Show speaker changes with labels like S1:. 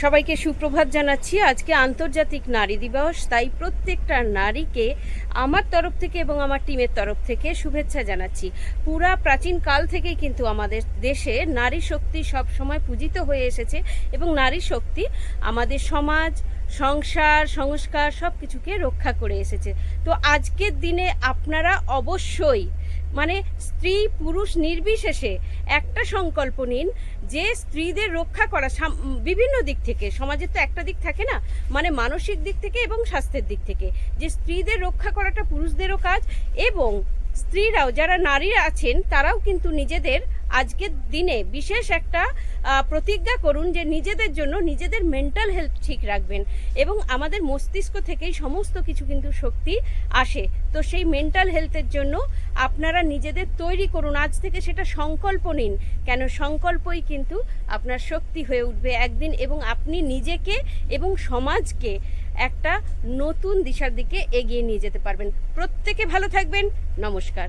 S1: সবাইকে সুপ্রভাত জানাচ্ছি। আজকে আন্তর্জাতিক নারী দিবস, তাই প্রত্যেকটা নারীকে আমার তরফ থেকে এবং আমার টিমের তরফ থেকে শুভেচ্ছা জানাচ্ছি। পুরা প্রাচীন কাল থেকেই কিন্তু আমাদের দেশে নারী শক্তি সব সময় পূজিত হয়ে এসেছে এবং নারী শক্তি আমাদের সমাজ, সংসার, সংস্কার সব কিছুকে রক্ষা করে এসেছে। তো আজকের দিনে আপনারা অবশ্যই স্ত্রী পুরুষ নির্বিশেষে একটা সংকল্প নিন যে স্ত্রীদের রক্ষা করা বিভিন্ন দিক থেকে। সমাজের তো একটা দিক থাকে না, মানসিক দিক থেকে এবং স্বাস্থ্যের দিক থেকে, যে স্ত্রীদের রক্ষা করাটা পুরুষদেরও কাজ। এবং স্ত্রীরাও, যারা নারীরা আছেন, তারাও কিন্তু নিজেদের আজকের দিনে বিশেষ একটা প্রতিজ্ঞা করুন যে নিজেদের জন্য নিজেদের মেন্টাল হেলথ ঠিক রাখবেন। এবং আমাদের মস্তিষ্ক থেকেই সমস্ত কিছু কিন্তু শক্তি আসে। তো সেই মেন্টাল হেলথের জন্য আপনারা নিজেদের তৈরি করুন, আজ থেকে সেটা সংকল্প নিন। কেন সংকল্পই কিন্তু আপনার শক্তি হয়ে উঠবে একদিন, এবং আপনি নিজেকে এবং সমাজকে একটা নতুন দিশার দিকে এগিয়ে নিয়ে যেতে পারবেন। প্রত্যেকে ভালো থাকবেন। নমস্কার।